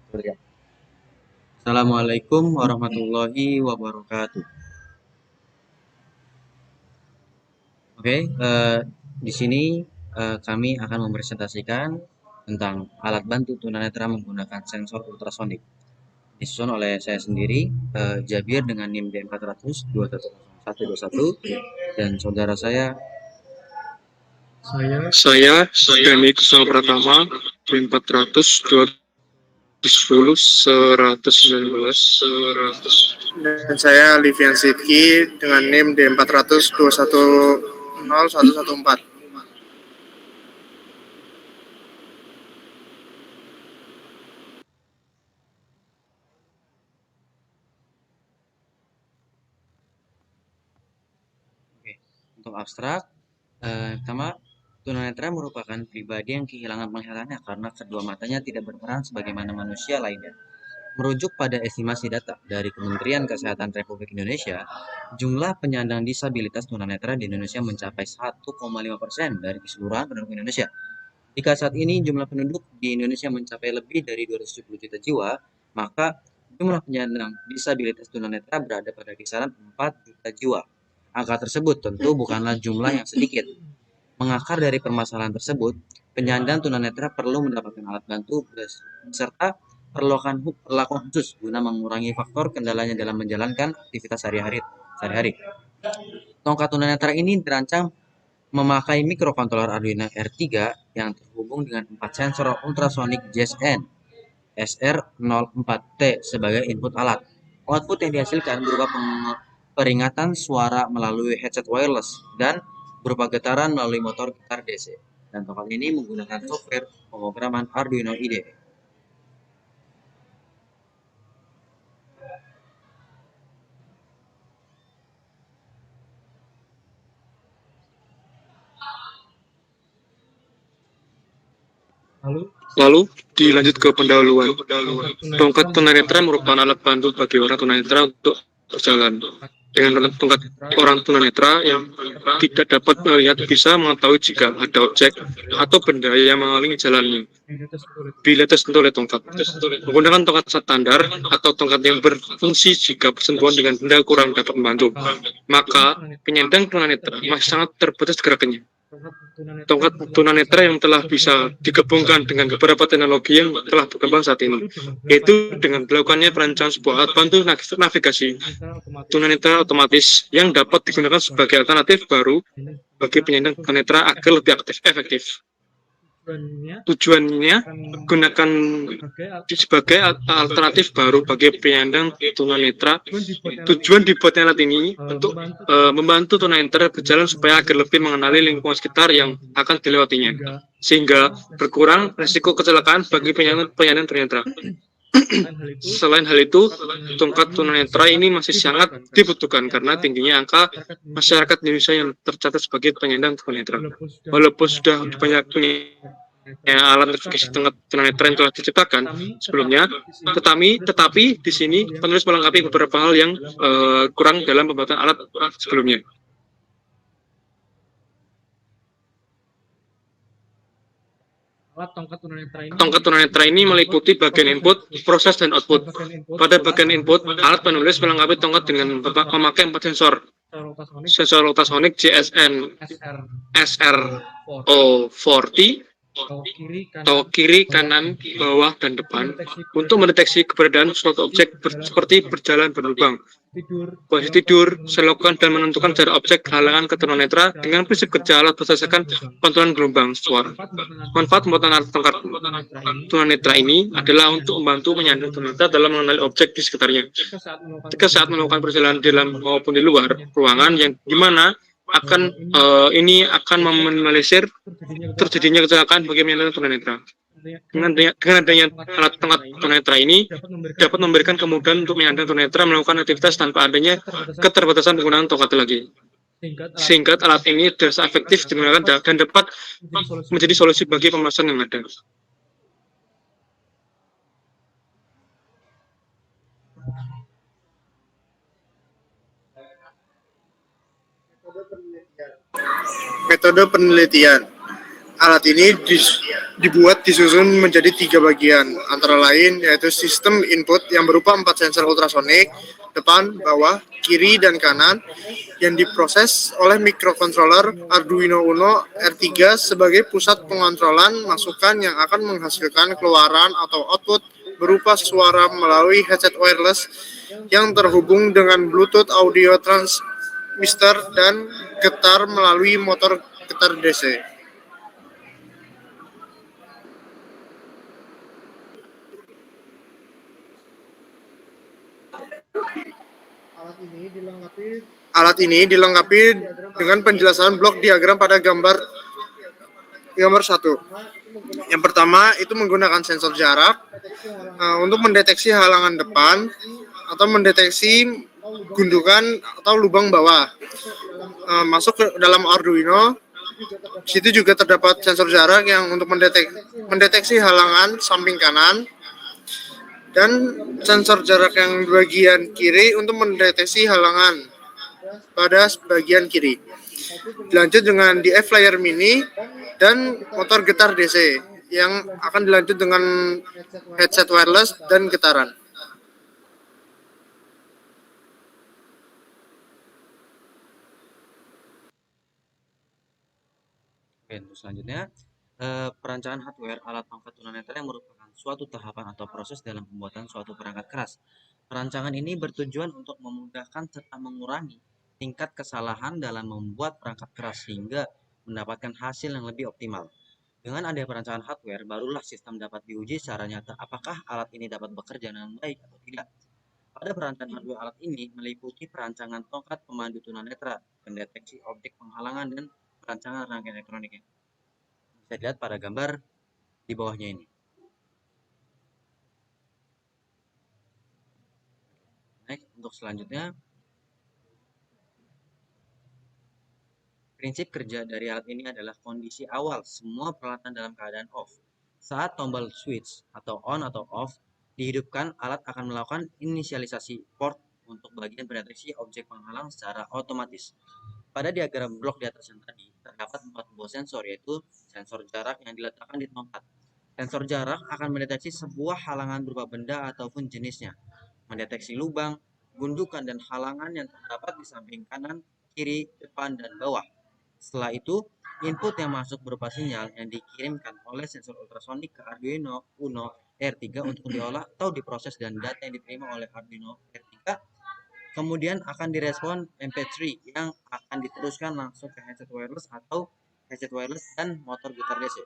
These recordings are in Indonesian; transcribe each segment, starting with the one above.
Assalamualaikum warahmatullahi wabarakatuh. Oke, di sini kami akan mempresentasikan tentang alat bantu tunanetra menggunakan sensor ultrasonik. Disusun oleh saya sendiri, Jabir dengan NIM D400 210121 dan saudara saya Saya Dani Kusuma Pratama, 400 210 119. Dan saya Livian Sidki dengan NIM D400 210 114. Oke, untuk abstrak, pertama, tunanetra merupakan pribadi yang kehilangan penglihatannya karena kedua matanya tidak berperan sebagaimana manusia lainnya. Merujuk pada estimasi data dari Kementerian Kesehatan Republik Indonesia, jumlah penyandang disabilitas tunanetra di Indonesia mencapai 1,5% dari keseluruhan penduduk Indonesia. Jika saat ini jumlah penduduk di Indonesia mencapai lebih dari 270 juta jiwa, maka jumlah penyandang disabilitas tunanetra berada pada kisaran 4 juta jiwa. Angka tersebut tentu bukanlah jumlah yang sedikit. Mengakar dari permasalahan tersebut, penyandang tunanetra perlu mendapatkan alat bantu beserta perlakuan khusus guna mengurangi faktor kendalanya dalam menjalankan aktivitas sehari-hari. Tongkat tunanetra ini dirancang memakai mikrokontroler Arduino R3 yang terhubung dengan 4 sensor ultrasonik JSN SR04T sebagai input alat. Output yang dihasilkan berupa peringatan suara melalui headset wireless dan berupa getaran melalui motor gitar DC. Dan tongkat ini menggunakan software pemrograman Arduino IDE. Lalu dilanjut ke pendahuluan. Tongkat tunanetra merupakan alat bantu bagi orang tunanetra untuk berjalan. Dengan tongkat orang tunanetra yang tidak dapat melihat bisa mengetahui jika ada objek atau benda yang menghalangi jalannya. Bila tersentuh oleh tongkat, menggunakan tongkat standar atau tongkat yang berfungsi jika bersentuhan dengan benda kurang dapat membantu, maka penyandang tunanetra masih sangat terbatas gerakannya. Tongkat tunanetra yang telah bisa digabungkan dengan beberapa teknologi yang telah berkembang saat ini, yaitu dengan dilakukannya perancangan sebuah alat bantu navigasi tunanetra otomatis yang dapat digunakan sebagai alternatif baru bagi penyandang tunanetra agar lebih efektif. Tujuannya gunakan sebagai alternatif baru bagi penyandang tunanetra. Tujuan dibuatnya alat ini untuk membantu tunanetra berjalan supaya agar lebih mengenali lingkungan sekitar yang akan dilewatinya, sehingga berkurang risiko kecelakaan bagi penyandang tunanetra. Selain hal itu, tongkat tunanetra ini masih sangat dibutuhkan karena tingginya angka masyarakat Indonesia yang tercatat sebagai penyandang tunanetra. Walaupun sudah banyak alat navigasi tunanetra yang telah diciptakan sebelumnya, tetapi di sini penulis melengkapi beberapa hal yang kurang dalam pembuatan alat sebelumnya. Tongkat tunanetra ini meliputi bagian input, proses, dan output. Pada bagian input, alat penulis melengkapi tongkat dengan memakai 4 sensor. Sensor ultrasonik JSN SR040, kiri, kanan, bawah, dan depan untuk mendeteksi keberadaan suatu objek seperti berjalan berlubang, posisi tidur, selokan, dan menentukan jarak objek halangan ke tunanetra dengan prinsip kerja alat berdasarkan pantulan gelombang suara. Manfaat pembuatan alat tongkat tunanetra ini adalah untuk membantu penyandang tunanetra dalam mengenali objek di sekitarnya. Ketika saat melakukan perjalanan di dalam maupun di luar ruangan yang dimana ini akan meminimalisir terjadinya kecelakaan bagi penyandang tunanetra. Dengan adanya alat tongkat tunanetra ini dapat memberikan kemudahan untuk penyandang tunanetra melakukan aktivitas tanpa adanya keterbatasan penggunaan tongkat lagi. Sehingga alat ini sudah efektif digunakan dan dapat menjadi solusi bagi permasalahan yang ada. Metode penelitian. Alat ini dibuat disusun menjadi 3 bagian, antara lain yaitu sistem input yang berupa 4 sensor ultrasonik, depan, bawah, kiri, dan kanan, yang diproses oleh mikrokontroler Arduino Uno R3 sebagai pusat pengontrolan masukan yang akan menghasilkan keluaran atau output berupa suara melalui headset wireless yang terhubung dengan Bluetooth audio transmitter dan getar melalui motor getar DC. Alat ini dilengkapi dengan penjelasan blok diagram pada gambar 1. Yang pertama itu menggunakan sensor jarak untuk mendeteksi halangan depan atau mendeteksi gundukan atau lubang bawah. Masuk ke dalam Arduino, di situ juga terdapat sensor jarak yang untuk mendeteksi halangan samping kanan, dan sensor jarak yang bagian kiri untuk mendeteksi halangan pada bagian kiri. Dilanjut dengan DF Flyer Mini dan motor getar DC yang akan dilanjut dengan headset wireless dan getaran. Oke, untuk selanjutnya, perancangan hardware alat pangkat tunanetra yang merupakan suatu tahapan atau proses dalam pembuatan suatu perangkat keras. Perancangan ini bertujuan untuk memudahkan serta mengurangi tingkat kesalahan dalam membuat perangkat keras sehingga mendapatkan hasil yang lebih optimal. Dengan adanya perancangan hardware, barulah sistem dapat diuji secara nyata apakah alat ini dapat bekerja dengan baik atau tidak. Pada perancangan hardware alat ini meliputi perancangan tongkat pemandu tunanetra, pendeteksi objek penghalangan, dan perancangan rangkaian elektroniknya. Bisa dilihat pada gambar di bawahnya ini. Next, untuk selanjutnya, prinsip kerja dari alat ini adalah kondisi awal semua peralatan dalam keadaan off. Saat tombol switch atau on atau off dihidupkan, alat akan melakukan inisialisasi port untuk bagian pendeteksi objek penghalang secara otomatis. Pada diagram blok di atas yang tadi, terdapat 4 buah sensor, yaitu sensor jarak yang diletakkan di tongkat. Sensor jarak akan mendeteksi sebuah halangan berupa benda ataupun jenisnya, mendeteksi lubang, gundukan, dan halangan yang terdapat di samping kanan, kiri, depan, dan bawah. Setelah itu, input yang masuk berupa sinyal yang dikirimkan oleh sensor ultrasonik ke Arduino Uno R3 untuk diolah atau diproses, dan data yang diterima oleh Arduino R3 kemudian akan direspon MP3 yang akan diteruskan langsung ke headset wireless dan motor gitar DC.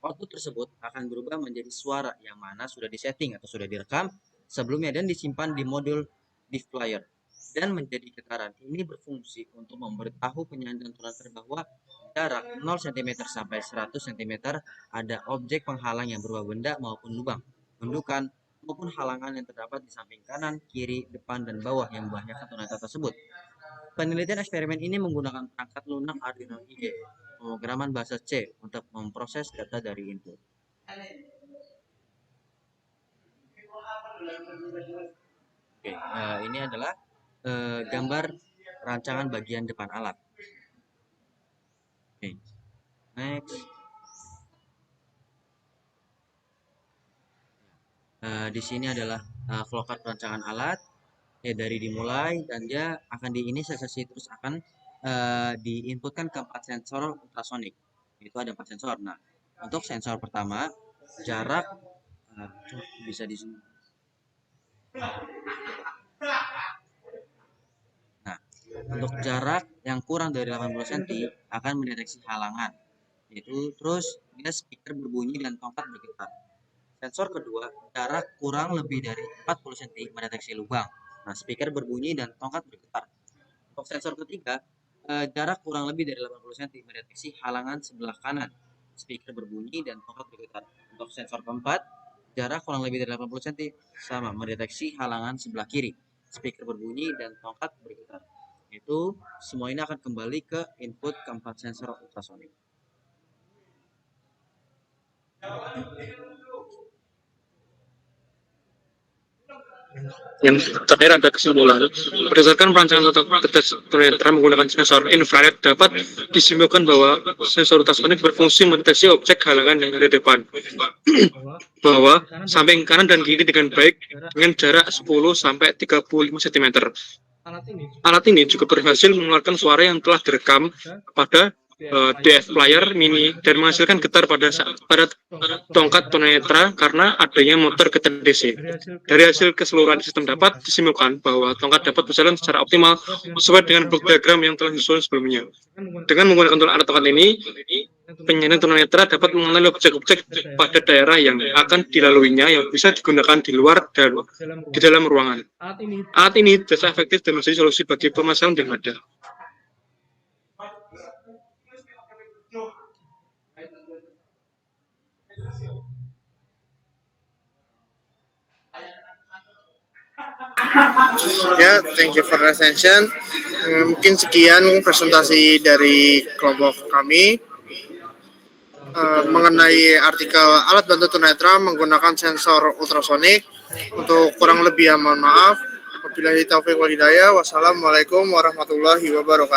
Output tersebut akan berubah menjadi suara yang mana sudah disetting atau sudah direkam sebelumnya dan disimpan di modul DisplayER dan menjadi getaran. Ini berfungsi untuk memberitahu penyandang tunanetra bahwa jarak 0 cm sampai 100 cm ada objek penghalang yang berupa benda maupun lubang, gundukan, maupun halangan yang terdapat di samping kanan, kiri, depan, dan bawah yang membahayakan tunanetra tersebut. Penelitian eksperimen ini menggunakan perangkat lunak Arduino IDE, pemrograman bahasa C untuk memproses data dari input. Oke, ini adalah gambar rancangan bagian depan alat. Oke, next. Di sini adalah flowchart perancangan alat. Ya, dari dimulai dan dia akan diinisialisasi terus akan diinputkan ke 4 sensor ultrasonik. Itu ada 4 sensor. Nah, untuk sensor pertama jarak bisa di zoom. Nah, untuk jarak yang kurang dari 80 cm akan mendeteksi halangan. Itu terus dia speaker berbunyi dan tongkat bergetar. Sensor kedua, jarak kurang lebih dari 40 cm mendeteksi lubang. Nah, speaker berbunyi dan tongkat bergetar. Untuk sensor ketiga, jarak kurang lebih dari 80 cm mendeteksi halangan sebelah kanan. Speaker berbunyi dan tongkat bergetar. Untuk sensor keempat, jarak kurang lebih dari 80 cm sama mendeteksi halangan sebelah kiri. Speaker berbunyi dan tongkat bergetar. Itu semua ini akan kembali ke input keempat sensor ultrasonik. Yang terakhir ada kesimpulan. Berdasarkan perancangan tata tunanetra menggunakan sensor infrared dapat disimpulkan bahwa sensor ultrasonik berfungsi mendeteksi objek halangan yang ada di depan, bahwa samping kanan dan kiri dengan baik dengan jarak 10 sampai 35 cm. Alat ini juga berhasil mengeluarkan suara yang telah direkam kepada DF player mini dan menghasilkan getar pada tongkat tunanetra karena adanya motor getar DC. Dari hasil keseluruhan sistem dapat disimpulkan bahwa tongkat dapat berjalan secara optimal sesuai dengan blok diagram yang telah disusun sebelumnya. Dengan menggunakan alat tongkat ini, penyandang tunanetra dapat mengenali objek-objek pada daerah yang akan dilaluinya yang bisa digunakan di luar dan di dalam ruangan. Alat ini jasa efektif dan menjadi solusi bagi permasalahan yang ada. Ya, thank you for the attention. Mungkin sekian presentasi dari kelompok kami mengenai artikel alat bantu tunanetra menggunakan sensor ultrasonik. Untuk kurang lebih mohon maaf. Wabillahi taufiq wal hidayah. Wassalamualaikum warahmatullahi wabarakatuh.